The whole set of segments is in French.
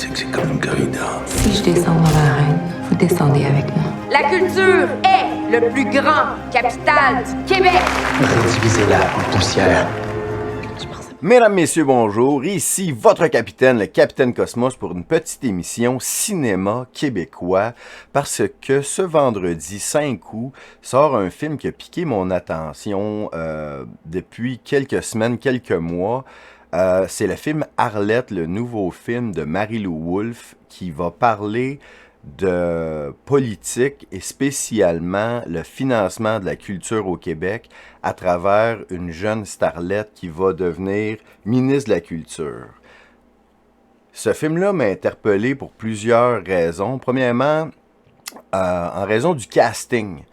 c'est que c'est comme une corrida. Si je descends dans l'arène, vous descendez avec moi. La culture est le plus grand capital du Québec. Redivisez-la en poussière. Mesdames, messieurs, bonjour. Ici votre capitaine, le Capitaine Cosmos, pour une petite émission cinéma québécois. Parce que ce vendredi 5 août sort un film qui a piqué mon attention depuis quelques semaines, quelques mois. C'est le film Arlette, le nouveau film de Marie-Lou Wolfe, qui va parler de politique et spécialement le financement de la culture au Québec à travers une jeune starlette qui va devenir ministre de la Culture. Ce film-là m'a interpellé pour plusieurs raisons. Premièrement, en raison du casting.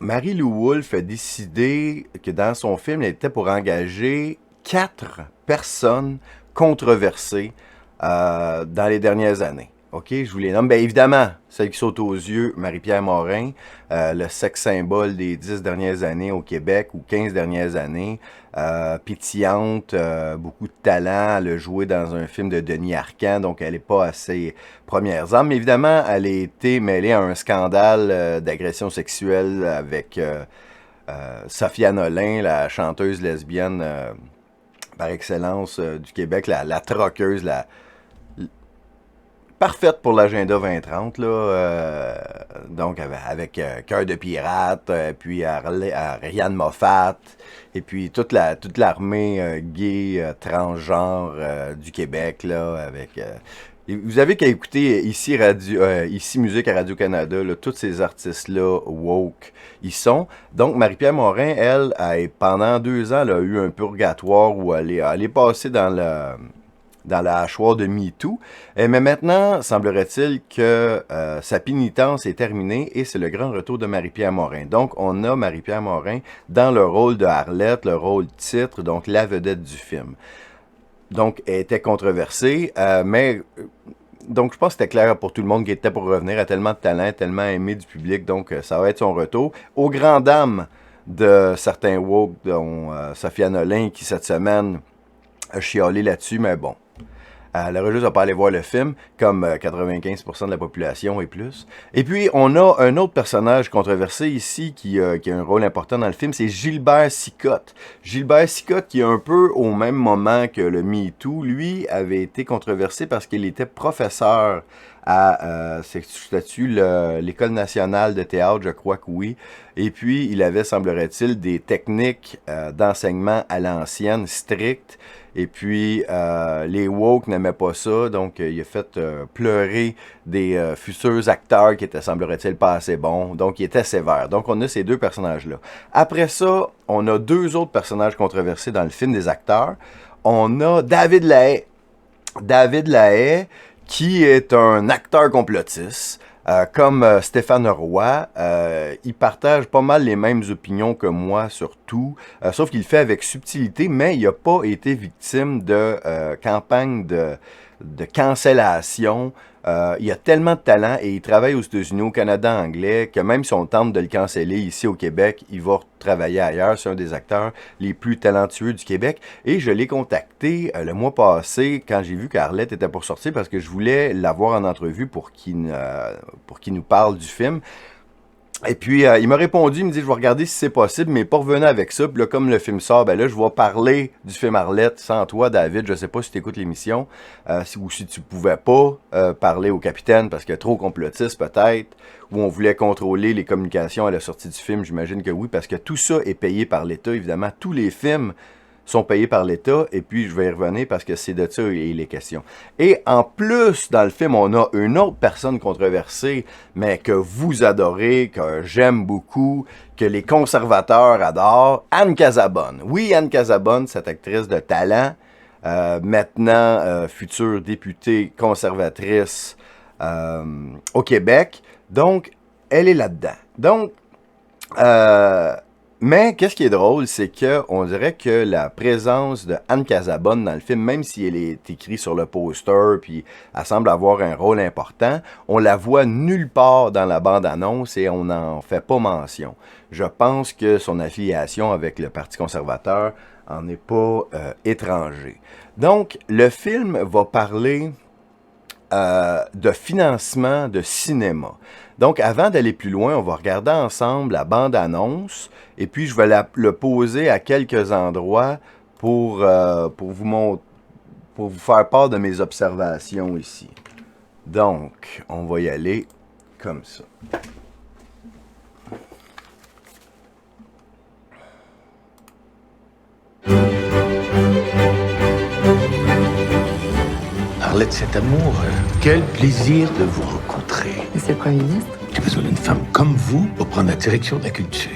Marie-Lou Wolfe a décidé que dans son film, elle était pour engager 4 personnes controversées dans les dernières années. OK, je vous les nomme. Bien évidemment, celle qui saute aux yeux, Marie-Pierre Morin, le sexe symbole des 10 dernières années au Québec ou 15 dernières années, pétillante, beaucoup de talent, elle a joué dans un film de Denis Arcand, donc elle n'est pas à ses premières armes. Mais évidemment, elle a été mêlée à un scandale d'agression sexuelle avec Sophia Nolin, la chanteuse lesbienne par excellence du Québec, la troqueuse, parfaite pour l'agenda 2030, là, donc avec Cœur de pirate, puis Ariane Moffat, et puis toute l'armée gay, transgenre du Québec, là, avec... vous avez qu'à écouter ici Musique à Radio-Canada, là, tous ces artistes-là, woke, ils sont. Donc, Marie-Pierre Morin, elle, pendant 2 ans, elle a eu un purgatoire où elle est passée dans la hachoir de MeToo. Mais maintenant, semblerait-il que sa pénitence est terminée et c'est le grand retour de Marie-Pierre Morin. Donc, on a Marie-Pierre Morin dans le rôle de Arlette, le rôle titre, donc la vedette du film. Donc, elle était controversée, mais... Donc, je pense que c'était clair pour tout le monde qui était pour revenir. Elle a tellement de talent, tellement aimé du public, donc ça va être son retour. Aux grandes dames de certains woke, dont Sophia Nolin, qui cette semaine a chialé là-dessus, mais bon. Elle aurait juste à pas aller voir le film, comme 95% de la population et plus. Et puis, on a un autre personnage controversé ici qui a un rôle important dans le film, c'est Gilbert Sicotte. Gilbert Sicotte, qui est un peu au même moment que le MeToo, lui, avait été controversé parce qu'il était professeur à l'École nationale de théâtre, je crois que oui. Et puis, il avait, semblerait-il, des techniques d'enseignement à l'ancienne, strictes. Et puis, les woke n'aimaient pas ça, donc il a fait pleurer des futurs acteurs qui étaient, semblerait-il, pas assez bons. Donc, il était sévère. Donc, on a ces 2 personnages-là. Après ça, on a 2 autres personnages controversés dans le film des acteurs. On a David Lahaye. David Lahaye, qui est un acteur complotiste. Comme Stéphane Roy, il partage pas mal les mêmes opinions que moi sur tout, sauf qu'il le fait avec subtilité, mais il n'a pas été victime de campagne de cancellation. Il a tellement de talent et il travaille aux États-Unis, au Canada anglais, que même si on tente de le canceller ici au Québec, il va travailler ailleurs. C'est un des acteurs les plus talentueux du Québec. Et je l'ai contacté le mois passé quand j'ai vu qu'Arlette était pour sortir parce que je voulais l'avoir en entrevue pour qu'il nous parle du film. Et puis, il m'a répondu, il me dit, je vais regarder si c'est possible, mais pas revenir avec ça. Puis là, comme le film sort, ben là, je vais parler du film Arlette sans toi, David. Je sais pas si tu écoutes l'émission, ou si tu pouvais pas parler au capitaine parce qu'il y a trop complotiste peut-être, ou on voulait contrôler les communications à la sortie du film. J'imagine que oui, parce que tout ça est payé par l'État, évidemment. Tous les films sont payés par l'État, et puis je vais y revenir parce que c'est de ça il est question. Et en plus, dans le film, on a une autre personne controversée, mais que vous adorez, que j'aime beaucoup, que les conservateurs adorent, Anne Casabonne. Oui, Anne Casabonne, cette actrice de talent, maintenant future députée conservatrice au Québec. Donc, elle est là-dedans. Donc, mais qu'est-ce qui est drôle, c'est que on dirait que la présence de Anne Casabonne dans le film, même si elle est écrite sur le poster, puis elle semble avoir un rôle important, on la voit nulle part dans la bande-annonce et on n'en fait pas mention. Je pense que son affiliation avec le Parti conservateur en est pas étranger. Donc, le film va parler de financement de cinéma. Donc, avant d'aller plus loin, on va regarder ensemble la bande-annonce et puis je vais le poser à quelques endroits pour vous faire part de mes observations ici. Donc, on va y aller comme ça. Arlette, cet amour, quel plaisir de vous rencontrer. C'est le premier ministre. J'ai besoin d'une femme comme vous pour prendre la direction de la culture.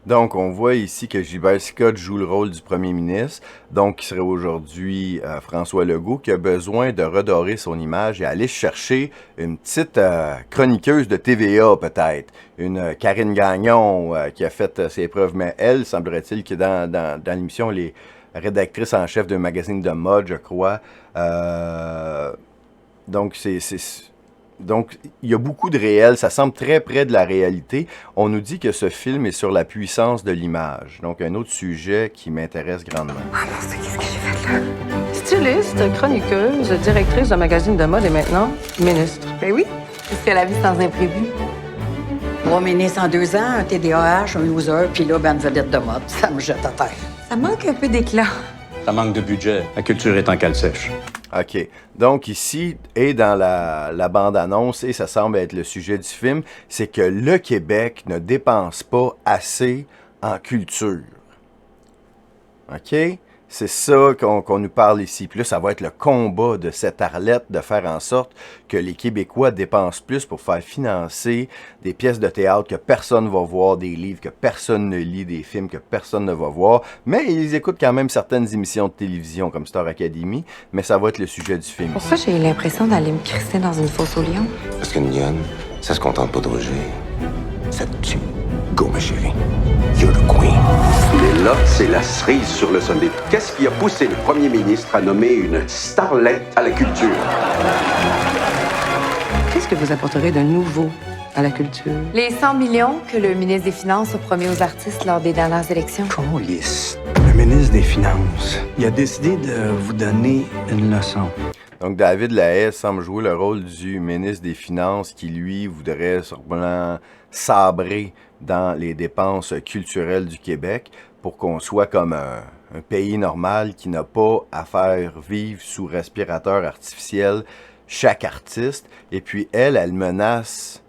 Donc, on voit ici que Gilbert Scott joue le rôle du premier ministre, donc qui serait aujourd'hui François Legault, qui a besoin de redorer son image et aller chercher une petite chroniqueuse de TVA, peut-être. Une Karine Gagnon qui a fait ses preuves, mais elle, semblerait-il, qui est dans l'émission, les rédactrice en chef d'un magazine de mode, je crois. Donc, donc, il y a beaucoup de réel, ça semble très près de la réalité. On nous dit que ce film est sur la puissance de l'image. Donc, un autre sujet qui m'intéresse grandement. Ah non, c'est qu'est-ce que j'ai fait là? Styliste, chroniqueuse, directrice d'un magazine de mode et maintenant ministre. Ben oui. Qu'est-ce que la vie sans imprévu? 3 ministres en 2 ans, un TDAH, un loser, puis là, ben, une vedette de mode. Ça me jette à terre. Ça manque un peu d'éclat. Ça manque de budget. La culture est en cale sèche. OK. Donc, ici, et dans la bande-annonce, et ça semble être le sujet du film, c'est que le Québec ne dépense pas assez en culture. OK? C'est ça qu'on nous parle ici. Puis là, ça va être le combat de cette Arlette de faire en sorte que les Québécois dépensent plus pour faire financer des pièces de théâtre que personne ne va voir, des livres que personne ne lit, des films que personne ne va voir. Mais ils écoutent quand même certaines émissions de télévision comme Star Academy, mais ça va être le sujet du film. Pourquoi j'ai eu l'impression d'aller me crisser dans une fosse au lion? Parce qu'une lionne, ça se contente pas de rougir. Ça te tue. Go, ma chérie. You're the queen. Mais là, c'est la cerise sur le sundae. Qu'est-ce qui a poussé le premier ministre à nommer une starlette à la culture? Qu'est-ce que vous apporterez de nouveau à la culture? Les 100 millions que le ministre des Finances a promis aux artistes lors des dernières élections. Câlisse. Le ministre des Finances, il a décidé de vous donner une leçon. Donc, David Lahaye semble jouer le rôle du ministre des Finances qui, lui, voudrait sûrement sabrer dans les dépenses culturelles du Québec pour qu'on soit comme un pays normal qui n'a pas à faire vivre sous respirateur artificiel chaque artiste. Et puis, elle menace,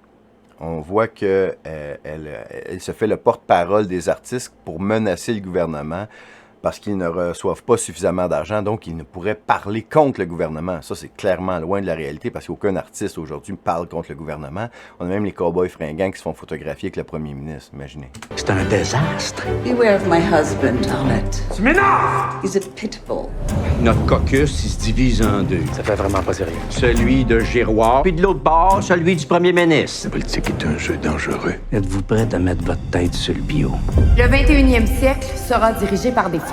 on voit que elle se fait le porte-parole des artistes pour menacer le gouvernement parce qu'ils ne reçoivent pas suffisamment d'argent, donc ils ne pourraient parler contre le gouvernement. Ça, c'est clairement loin de la réalité, parce qu'aucun artiste aujourd'hui parle contre le gouvernement. On a même les cow-boys fringants qui se font photographier avec le premier ministre, imaginez. C'est un désastre. Beware of my husband, Arlette. Tu m'énerves! He's a pitbull. Notre caucus, il se divise en deux. Ça fait vraiment pas sérieux. Celui de Giroir, puis de l'autre bord, celui du premier ministre. La politique est un jeu dangereux. Êtes-vous prête à mettre votre tête sur le bio? Le 21e siècle sera dirigé par des femmes.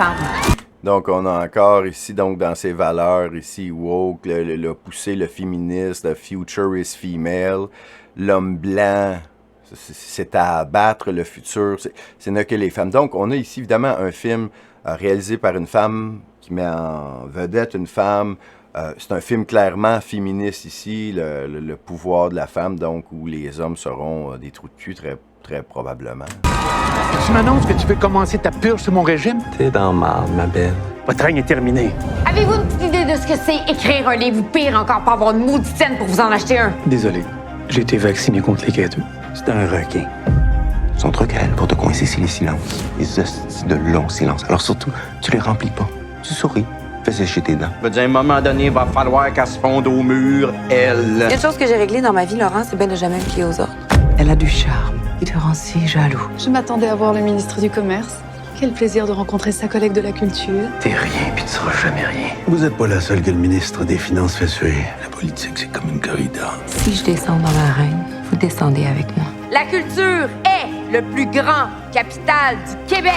Donc, on a encore ici, donc dans ces valeurs ici, woke, le pousser le féministe, le future is female, l'homme blanc, c'est à abattre le futur, c'est ne que les femmes. Donc, on a ici évidemment un film réalisé par une femme qui met en vedette une femme. C'est un film clairement féministe ici, le pouvoir de la femme, donc où les hommes seront des trous de cul très probablement. Tu m'annonces que tu veux commencer ta purge sur mon régime? T'es dans marde, ma belle. Votre règne est terminé. Avez-vous une petite idée de ce que c'est écrire un livre ou pire encore pas avoir une maudite scène pour vous en acheter un? Désolé, j'ai été vacciné contre les guêtres. C'est un requin. Son truc à elle pour te coincer, c'est les silences. Les hosties de longs silences. Alors surtout, tu les remplis pas. Tu souris. Fais sécher tes dents. Je veux dire, à un moment donné, il va falloir qu'elle se fonde au mur, elle. Il y a une chose que j'ai réglée dans ma vie, Laurent, c'est bien de jamais me fier aux autres. Elle a du charme. Il te rend si jaloux. Je m'attendais à voir le ministre du Commerce. Quel plaisir de rencontrer sa collègue de la culture. T'es rien, puis tu seras jamais rien. Vous n'êtes pas la seule que le ministre des Finances fait suer. La politique, c'est comme une corrida. Si je descends dans l'arène, vous descendez avec moi. La culture est le plus grand capital du Québec.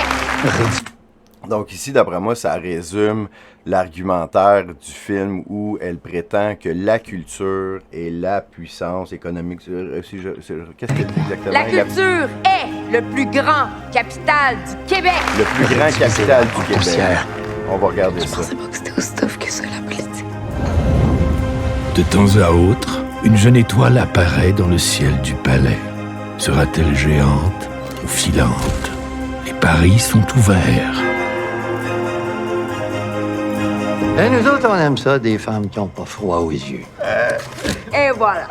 Donc ici, d'après moi, ça résume l'argumentaire du film où elle prétend que la culture est la puissance économique. Qu'est-ce qu'elle dit exactement? La culture est le plus grand capital du Québec. Le plus grand capital du Québec. On va regarder ça. Je pensais pas que c'était aussi tough que ça, la politique. De temps à autre, une jeune étoile apparaît dans le ciel du palais. Sera-t-elle géante ou filante? Les paris sont ouverts. Et nous autres, on aime ça, des femmes qui n'ont pas froid aux yeux. Et voilà.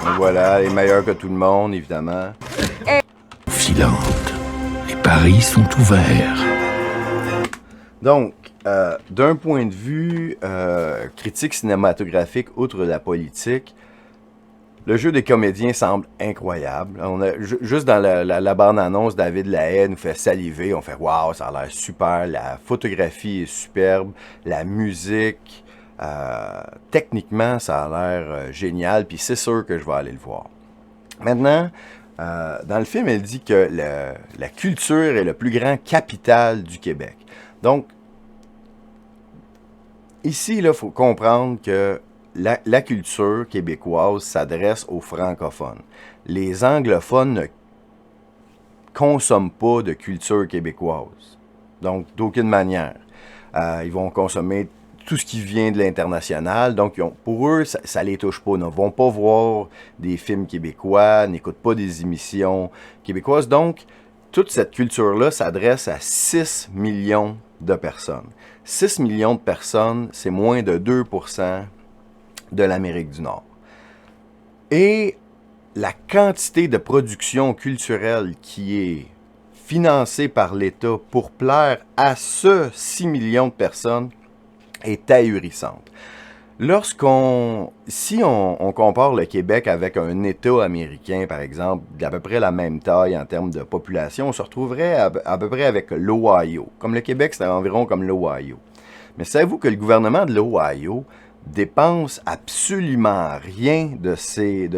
Donc voilà, les meilleurs que tout le monde, évidemment. Filante. Les paris sont ouverts. Donc, d'un point de vue critique cinématographique, outre la politique, le jeu des comédiens semble incroyable. On a, juste dans la bande-annonce, David Lahaye nous fait saliver. On fait « Wow, ça a l'air super, la photographie est superbe, la musique, techniquement, ça a l'air génial, puis c'est sûr que je vais aller le voir. » Maintenant, dans le film, elle dit que la culture est le plus grand capital du Québec. Donc, ici, il faut comprendre que la culture québécoise s'adresse aux francophones. Les anglophones ne consomment pas de culture québécoise. Donc, d'aucune manière. Ils vont consommer tout ce qui vient de l'international. Donc, pour eux, ça les touche pas. Ils ne vont pas voir des films québécois, n'écoutent pas des émissions québécoises. Donc, toute cette culture-là s'adresse à 6 millions de personnes. 6 millions de personnes, c'est moins de 2% de l'Amérique du Nord. Et la quantité de production culturelle qui est financée par l'État pour plaire à ce 6 millions de personnes est ahurissante. Si on compare le Québec avec un État américain, par exemple, d'à peu près la même taille en termes de population, on se retrouverait à peu près avec l'Ohio. Comme le Québec, c'est environ comme l'Ohio. Mais savez-vous que le gouvernement de l'Ohio dépense absolument rien de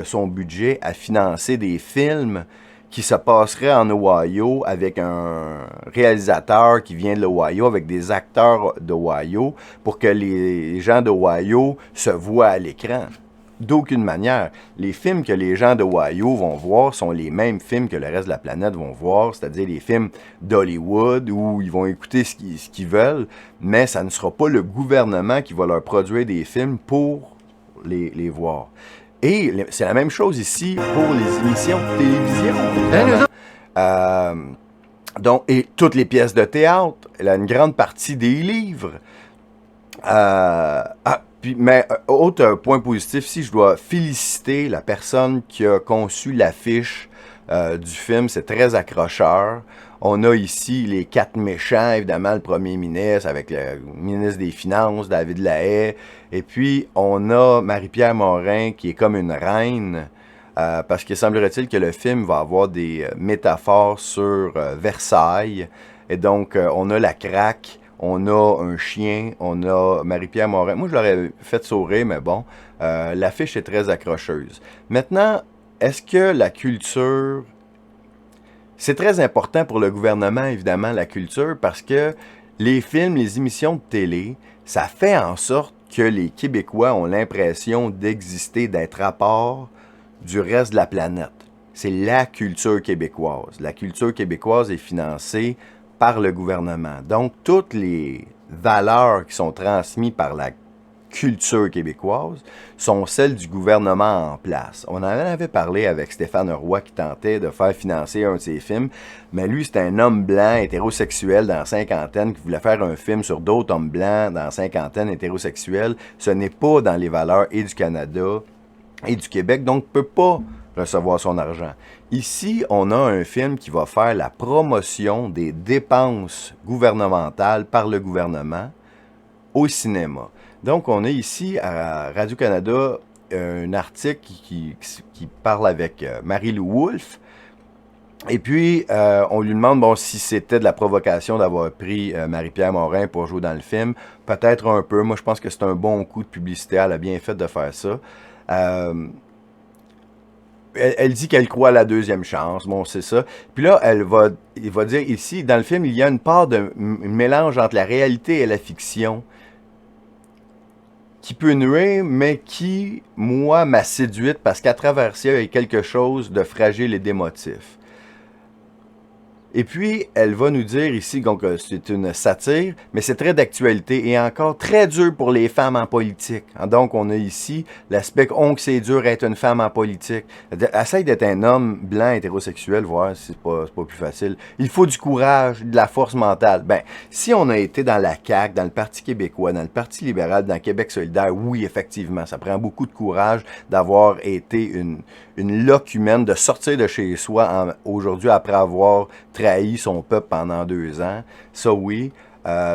son budget à financer des films qui se passeraient en Ohio avec un réalisateur qui vient de l'Ohio, avec des acteurs d'Ohio, pour que les gens d'Ohio se voient à l'écran. D'aucune manière. Les films que les gens d'Ohio vont voir sont les mêmes films que le reste de la planète vont voir, c'est-à-dire les films d'Hollywood où ils vont écouter ce qu'ils veulent, mais ça ne sera pas le gouvernement qui va leur produire des films pour les voir. Et c'est la même chose ici pour les émissions de télévision. Donc, et toutes les pièces de théâtre, une grande partie des livres. Mais autre point positif, si je dois féliciter la personne qui a conçu l'affiche du film, c'est très accrocheur. On a ici les 4 méchants, évidemment, le premier ministre avec le ministre des Finances, David Lahaye. Et puis, on a Marie-Pierre Morin qui est comme une reine, parce qu'il semblerait-il que le film va avoir des métaphores sur Versailles. Et donc, on a la craque. On a un chien, on a Marie-Pierre Morin. Moi, je l'aurais fait sourire, mais bon, l'affiche est très accrocheuse. Maintenant, est-ce que la culture... C'est très important pour le gouvernement, évidemment, la culture, parce que les films, les émissions de télé, ça fait en sorte que les Québécois ont l'impression d'exister, d'être à part du reste de la planète. C'est la culture québécoise. La culture québécoise est financée par le gouvernement. Donc, toutes les valeurs qui sont transmises par la culture québécoise sont celles du gouvernement en place. On en avait parlé avec Stéphane Roy qui tentait de faire financer un de ses films, mais lui, c'est un homme blanc, hétérosexuel dans la cinquantaine qui voulait faire un film sur d'autres hommes blancs dans la cinquantaine hétérosexuels. Ce n'est pas dans les valeurs et du Canada et du Québec, donc ne peut pas recevoir son argent. Ici, on a un film qui va faire la promotion des dépenses gouvernementales par le gouvernement au cinéma. Donc, on a ici à Radio-Canada un article qui parle avec Marie-Lou Wolfe. Et puis, on lui demande si c'était de la provocation d'avoir pris Marie-Pierre Morin pour jouer dans le film. Peut-être un peu. Moi, je pense que c'est un bon coup de publicité. Elle a bien fait de faire ça. Elle dit qu'elle croit à la deuxième chance. Bon, c'est ça. Puis là, il va dire ici, dans le film, il y a une part un mélange entre la réalité et la fiction qui peut nuire, mais qui, moi, m'a séduite parce qu'à travers ça, il y a quelque chose de fragile et d'émotif. Et puis, elle va nous dire ici, donc c'est une satire, mais c'est très d'actualité et encore très dur pour les femmes en politique. Donc, on a ici l'aspect que c'est dur être une femme en politique. Essaye d'être un homme blanc, hétérosexuel, voir si c'est pas plus facile. Il faut du courage, de la force mentale. Ben, si on a été dans la CAQ, dans le Parti québécois, dans le Parti libéral, dans Québec solidaire, oui, effectivement, ça prend beaucoup de courage d'avoir été une loque humaine, de sortir de chez soi aujourd'hui après avoir trahi son peuple pendant 2 ans. Ça, oui.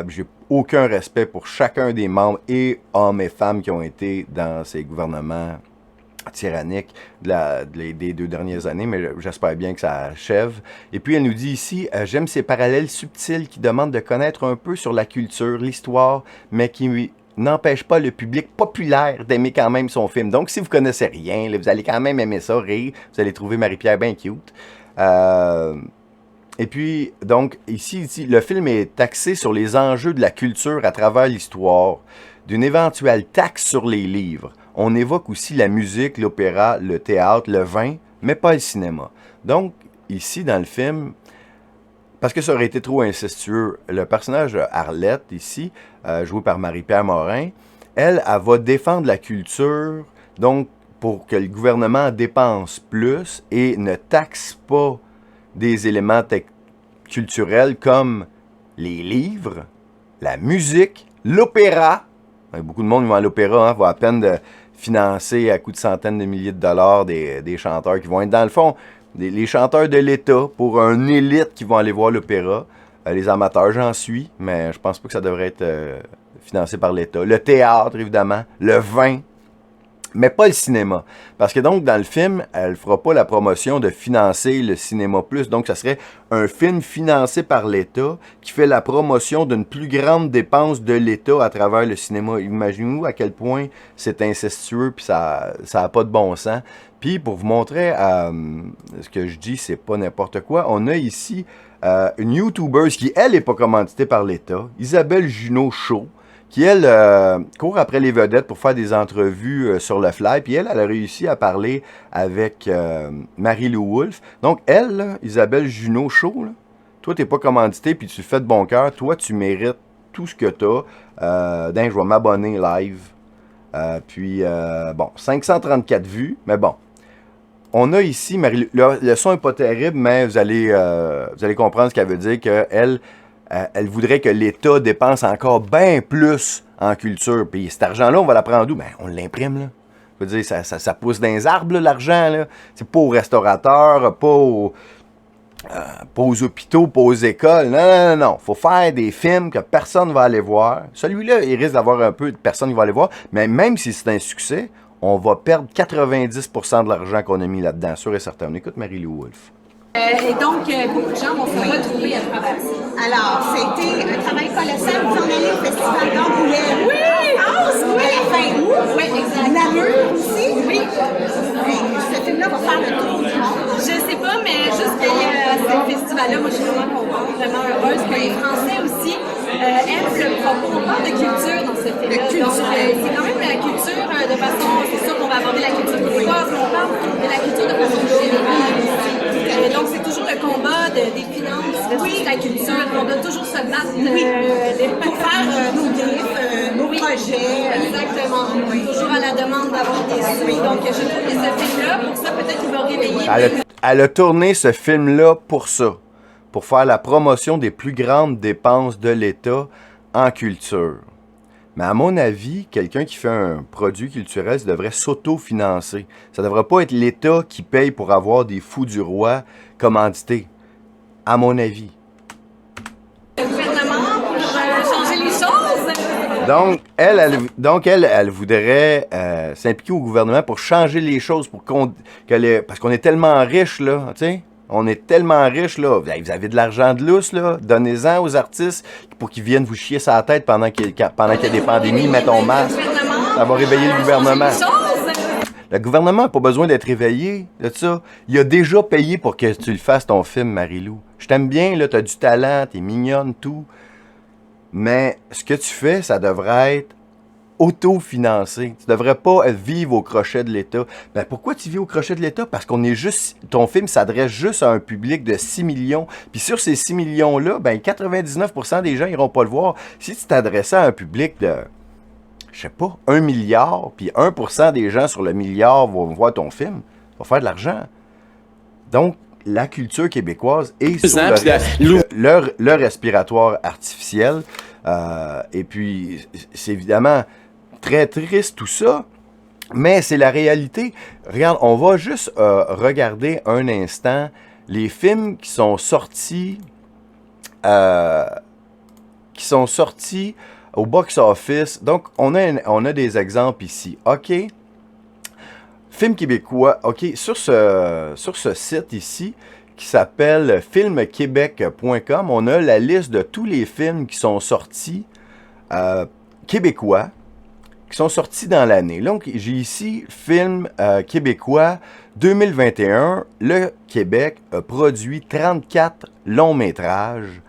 J'ai aucun respect pour chacun des membres, et hommes et femmes, qui ont été dans ces gouvernements tyranniques des 2 dernières années, mais j'espère bien que ça achève. Et puis, elle nous dit ici, j'aime ces parallèles subtils qui demandent de connaître un peu sur la culture, l'histoire, mais qui n'empêche pas le public populaire d'aimer quand même son film. Donc, si vous connaissez rien, là, vous allez quand même aimer ça, rire. Vous allez trouver Marie-Pierre bien cute. Et puis, donc, ici, le film est axé sur les enjeux de la culture à travers l'histoire, d'une éventuelle taxe sur les livres. On évoque aussi la musique, l'opéra, le théâtre, le vin, mais pas le cinéma. Donc, ici, dans le film, parce que ça aurait été trop incestueux, le personnage de Arlette, ici, joué par Marie-Pierre Morin, elle va défendre la culture, donc pour que le gouvernement dépense plus et ne taxe pas des éléments culturels comme les livres, la musique, l'opéra. Beaucoup de monde qui vont à l'opéra, va à peine de financer à coups de centaines de milliers de dollars des chanteurs qui vont être, dans le fond, les chanteurs de l'État pour une élite qui vont aller voir l'opéra. Les amateurs, j'en suis, mais je pense pas que ça devrait être financé par l'État. Le théâtre, évidemment, le vin, mais pas le cinéma. Parce que donc, dans le film, elle fera pas la promotion de financer le cinéma plus. Donc, ça serait un film financé par l'État qui fait la promotion d'une plus grande dépense de l'État à travers le cinéma. Imaginez-vous à quel point c'est incestueux puis ça a pas de bon sens. Puis, pour vous montrer ce que je dis, c'est pas n'importe quoi, on a ici une YouTuber qui, elle, n'est pas commanditée par l'État, Isabelle Junot Show, qui, elle, court après les vedettes pour faire des entrevues sur le fly. Puis elle a réussi à parler avec Marie-Lou Wolfe. Donc, elle, là, Isabelle Junot Show, là, toi, t'es pas commandité, puis tu fais de bon cœur. Toi, tu mérites tout ce que t'as. Je vais m'abonner live. Bon, 534 vues, mais bon. On a ici, le son n'est pas terrible, mais vous allez comprendre ce qu'elle veut dire, qu'elle... elle voudrait que l'État dépense encore bien plus en culture. Puis cet argent-là, on va la prendre d'où? Ben, on l'imprime, là. Je veux dire, ça pousse dans les arbres, là, l'argent, là. C'est pas aux restaurateurs, pas aux hôpitaux, pas aux écoles. Non. Faut faire des films que personne va aller voir. Celui-là, il risque d'avoir un peu de personnes qui vont aller voir. Mais même si c'est un succès, on va perdre 90% de l'argent qu'on a mis là-dedans, sûr et certain. On écoute Marie-Lou Wolfe. Et donc, beaucoup de gens vont se retrouver à travers ça. Alors, c'était un travail colossal. Vous en allez au Festival d'Angoulême. Oui! Oui! À la fin août. Oui, exactement. Namur aussi. Oui. Ce film-là va faire le tour du monde. Je sais pas, mais jusqu'à ce festival-là, moi, je suis vraiment contente, vraiment heureuse que les Français aussi aiment le propos. On parle de culture dans ce film-là. Donc, c'est quand même la culture de façon... C'est sûr qu'on va aborder la culture québécoise, mais on parle de la culture de façon générale aussi. Donc, c'est toujours le combat des finances, de la culture. On doit toujours se battre pour faire nos griffes, nos projets. Exactement. Toujours à la demande d'avoir des sous. Donc, je trouve que ce film-là, pour ça, peut-être qu'il va réveiller. Elle a tourné ce film-là pour ça. Pour faire la promotion des plus grandes dépenses de l'État en culture. Mais à mon avis, quelqu'un qui fait un produit culturel, ça devrait s'auto-financer. Ça ne devrait pas être l'État qui paye pour avoir des fous du roi commandités. À mon avis. Le gouvernement pour changer les choses. Donc, elle voudrait s'impliquer au gouvernement pour changer les choses, parce qu'on est tellement riches, là, tu sais. On est tellement riches, là. Vous avez de l'argent de lousse, là. Donnez-en aux artistes pour qu'ils viennent vous chier sa tête pendant qu'il y a des pandémies. Mets ton masque. Ça va réveiller le gouvernement. Le gouvernement n'a pas besoin d'être réveillé de ça. Il a déjà payé pour que tu le fasses, ton film, Marie-Lou. Je t'aime bien, là. T'as du talent, t'es mignonne, tout. Mais ce que tu fais, ça devrait être auto-financer. Tu devrais pas vivre au crochet de l'État. Ben, pourquoi tu vis au crochet de l'État? Parce qu'on est juste... Ton film s'adresse juste à un public de 6 millions. Puis sur ces 6 millions-là, ben 99% des gens iront pas le voir. Si tu t'adressais à un public de... je sais pas, 1 milliard, puis 1% des gens sur le milliard vont voir ton film, vont faire de l'argent. Donc, la culture québécoise est sur le respiratoire artificiel. Et puis, c'est évidemment très triste tout ça, mais c'est la réalité. Regarde, on va juste regarder un instant les films qui sont sortis au box-office. Donc, on a des exemples ici. OK. Film québécois. OK. Sur ce site ici, qui s'appelle filmquebec.com, on a la liste de tous les films qui sont sortis québécois, qui sont sortis dans l'année. Donc, j'ai ici film québécois 2021. Le Québec a produit 34 longs métrages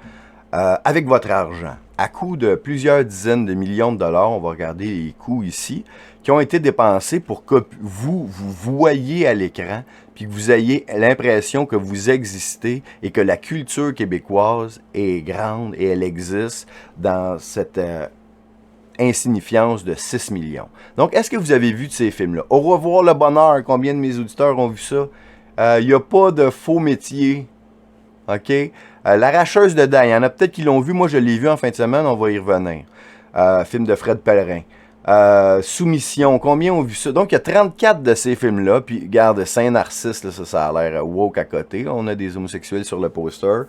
avec votre argent, à coût de plusieurs dizaines de millions de dollars. On va regarder les coûts ici, qui ont été dépensés pour que vous voyez à l'écran, puis que vous ayez l'impression que vous existez et que la culture québécoise est grande et elle existe dans cette insignifiance de 6 millions. Donc, est-ce que vous avez vu de ces films-là? Au revoir le bonheur, combien de mes auditeurs ont vu ça? Il n'y a pas de faux métier. OK? L'arracheuse de dents, il y en a peut-être qui l'ont vu. Moi, je l'ai vu en fin de semaine, on va y revenir. Film de Fred Pellerin. Soumission, combien ont vu ça? Donc, il y a 34 de ces films-là. Puis, regarde, Saint-Narcisse, là, ça a l'air woke à côté. On a des homosexuels sur le poster.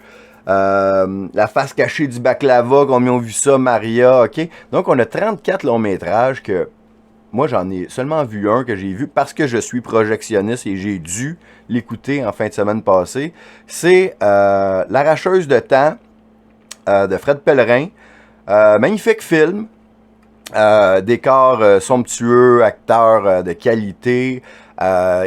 La face cachée du baklava, combien ont vu ça? Maria, OK? Donc, on a 34 longs métrages que... Moi, j'en ai seulement vu un que j'ai vu parce que je suis projectionniste et j'ai dû l'écouter en fin de semaine passée. C'est L'arracheuse de temps de Fred Pellerin. Magnifique film. Décor somptueux, acteurs de qualité,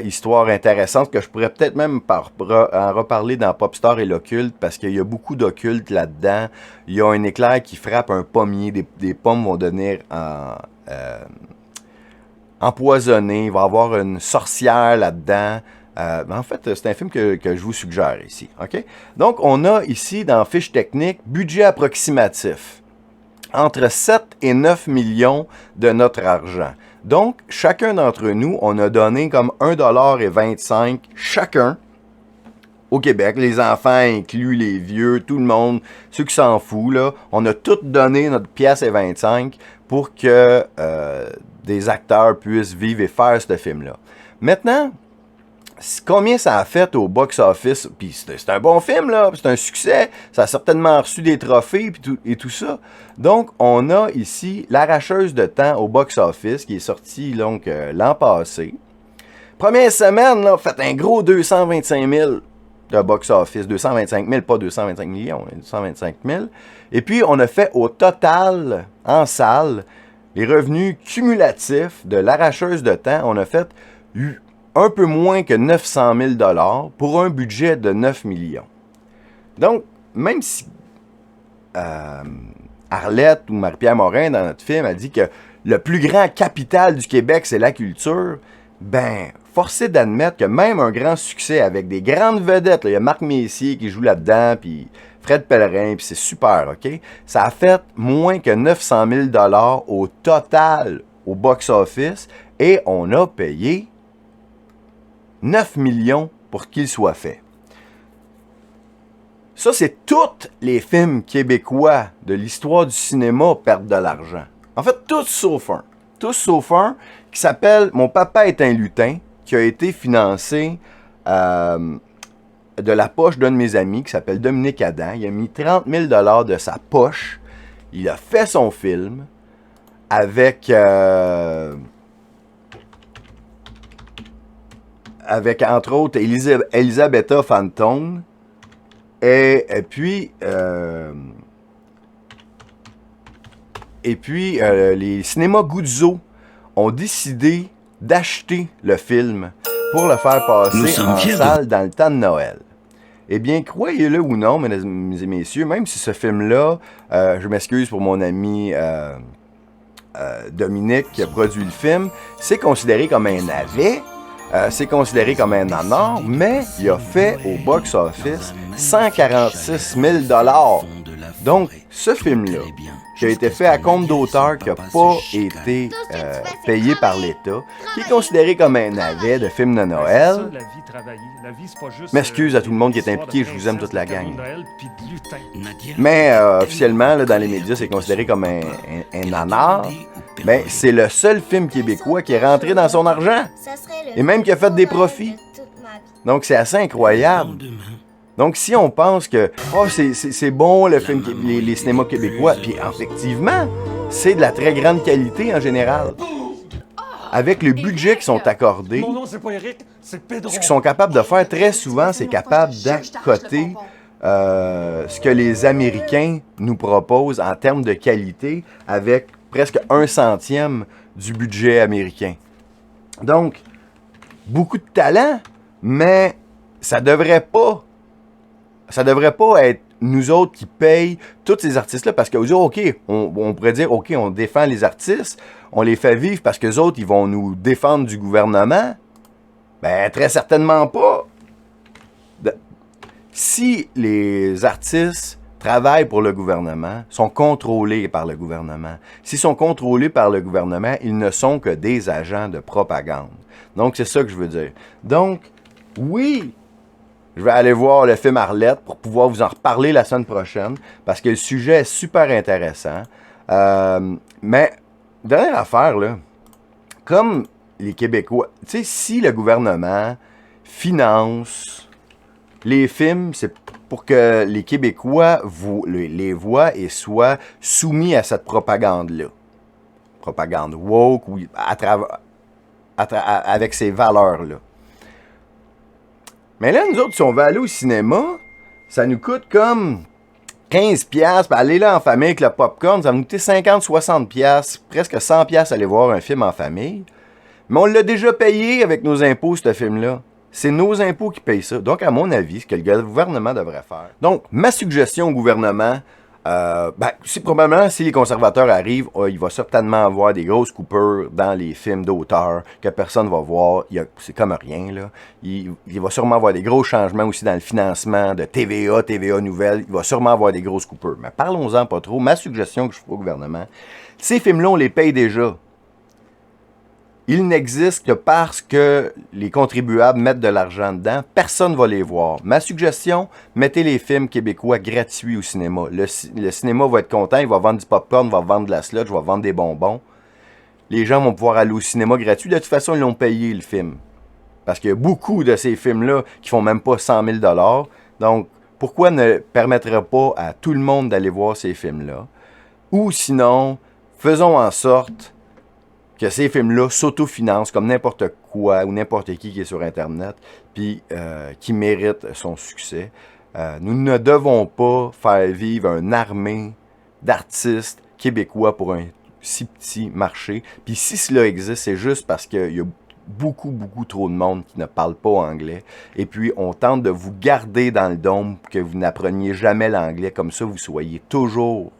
histoire intéressante que je pourrais peut-être même en reparler dans Popstar et l'occulte parce qu'il y a beaucoup d'occulte là-dedans. Il y a un éclair qui frappe un pommier. Des pommes vont devenir empoisonnées. Il va y avoir une sorcière là-dedans. En fait, c'est un film que je vous suggère ici. OK? Donc, on a ici, dans fiche technique, budget approximatif. Entre 7 et 9 millions de notre argent. Donc, chacun d'entre nous, on a donné comme 1,25$ chacun au Québec. Les enfants inclus, les vieux, tout le monde, ceux qui s'en foutent, là. On a tous donné notre pièce et 25 pour que des acteurs puissent vivre et faire ce film-là. Maintenant, combien ça a fait au box-office? Puis c'est un bon film, là. C'est un succès. Ça a certainement reçu des trophées et tout ça. Donc, on a ici L'arracheuse de temps au box-office qui est sorti donc l'an passé. Première semaine, là, fait un gros 225 000 de box-office. 225 000, pas 225 millions, 225 000. Et puis, on a fait au total, en salle, les revenus cumulatifs de L'arracheuse de temps. On a fait un peu moins que 900 000 $ pour un budget de 9 millions. Donc, même si Arlette ou Marie-Pierre Morin, dans notre film, a dit que le plus grand capital du Québec, c'est la culture, ben, forcé d'admettre que même un grand succès avec des grandes vedettes, là, il y a Marc Messier qui joue là-dedans, puis Fred Pellerin, puis c'est super, OK? Ça a fait moins que 900 000 $ au total au box-office et on a payé 9 millions pour qu'il soit fait. Ça, c'est tous les films québécois de l'histoire du cinéma perdent de l'argent. En fait, tous sauf un. Tous sauf un qui s'appelle « Mon papa est un lutin », qui a été financé de la poche d'un de mes amis qui s'appelle Dominique Adam. Il a mis 30 000 $ de sa poche. Il a fait son film avec entre autres Elisabetta Fantone et puis les cinémas Guzzo ont décidé d'acheter le film pour le faire passer en salle dans le temps de Noël. Eh bien, croyez-le ou non, mesdames et messieurs, même si ce film-là, je m'excuse pour mon ami Dominique qui a produit le film, c'est considéré comme un navet, c'est considéré comme un nanar, mais il a fait au box-office 146 000 $. Donc, ce film-là, qui a été fait à compte d'auteur, qui n'a pas été payé par l'État, qui est considéré comme un navet de film de Noël. M'excuse à tout le monde qui est impliqué, je vous aime toute la gang. Mais officiellement, là, dans les médias, c'est considéré comme un nanar. Mais c'est le seul film québécois qui est rentré dans son argent. Et même qui a fait des profits. Donc c'est assez incroyable. Donc si on pense que c'est bon le film, les cinémas québécois, puis effectivement, c'est de la très grande qualité en général. Avec le budget qui sont accordés, ce qu'ils sont capables de faire très souvent, c'est capable d'accoter ce que les Américains nous proposent en termes de qualité avec presque 1/100 du budget américain. Donc, beaucoup de talent, mais ça devrait pas être nous autres qui payent tous ces artistes-là, parce que OK, on pourrait dire, OK, on défend les artistes, on les fait vivre parce que les autres, ils vont nous défendre du gouvernement. Ben, très certainement pas. Si les artistes travaillent pour le gouvernement, sont contrôlés par le gouvernement. S'ils sont contrôlés par le gouvernement, ils ne sont que des agents de propagande. Donc, c'est ça que je veux dire. Donc, oui, je vais aller voir le film Arlette pour pouvoir vous en reparler la semaine prochaine, parce que le sujet est super intéressant. Mais, dernière affaire, là, comme les Québécois, tu sais, si le gouvernement finance les films, c'est pour que les Québécois les voient et soient soumis à cette propagande-là. Propagande woke, ou avec ces valeurs-là. Mais là, nous autres, si on veut aller au cinéma, ça nous coûte comme 15$, puis aller là en famille avec le popcorn, ça va nous coûter 50-60$, presque 100$ aller voir un film en famille. Mais on l'a déjà payé avec nos impôts, ce film-là. C'est nos impôts qui payent ça. Donc, à mon avis, ce que le gouvernement devrait faire. Donc, ma suggestion au gouvernement, probablement, si les conservateurs arrivent, il va certainement avoir des grosses coupures dans les films d'auteur que personne ne va voir. C'est comme rien, là. Il va sûrement avoir des gros changements aussi dans le financement de TVA, TVA Nouvelles. Il va sûrement avoir des grosses coupures. Mais parlons-en pas trop. Ma suggestion que je ferai au gouvernement, ces films-là, on les paye déjà. Ils n'existent que parce que les contribuables mettent de l'argent dedans. Personne ne va les voir. Ma suggestion, mettez les films québécois gratuits au cinéma. Le cinéma va être content, il va vendre du popcorn, il va vendre de la sludge, il va vendre des bonbons. Les gens vont pouvoir aller au cinéma gratuit. De toute façon, ils l'ont payé, le film. Parce qu'il y a beaucoup de ces films-là qui font même pas 100 000 $. Donc, pourquoi ne permettrait pas à tout le monde d'aller voir ces films-là? Ou sinon, faisons en sorte que ces films-là s'autofinancent comme n'importe quoi ou n'importe qui est sur Internet, puis qui mérite son succès. Nous ne devons pas faire vivre une armée d'artistes québécois pour un si petit marché. Puis si cela existe, c'est juste parce qu'il y a beaucoup trop de monde qui ne parle pas anglais. Et puis, on tente de vous garder dans le dôme pour que vous n'appreniez jamais l'anglais. Comme ça, vous soyez toujours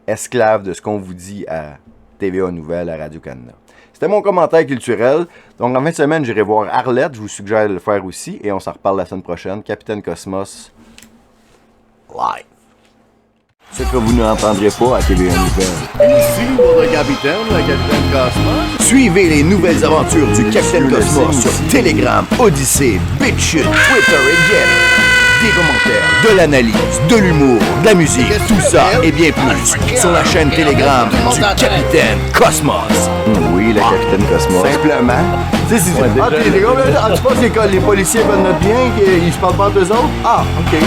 esclave de ce qu'on vous dit à TVA Nouvelles à Radio-Canada. C'était mon commentaire culturel. Donc, en fin de semaine, j'irai voir Arlette. Je vous suggère de le faire aussi. Et on s'en reparle la semaine prochaine. Capitaine Cosmos, live. Ce que vous n'entendrez pas à TVA Nouvelles. Ici votre capitaine, le Capitaine Cosmos. Suivez les nouvelles aventures du Capitaine Cosmos sur Telegram, Odyssey, BitChute, Twitter et Get. Des commentaires, de l'analyse, de l'humour, de la musique, tout ça et bien plus sur la chaîne Telegram du Capitaine Cosmos. Oui, le Capitaine Cosmos. Simplement. Tu sais, si tu penses que les policiers veulent notre bien, qu'ils se parlent pas d'eux autres? Ah, OK.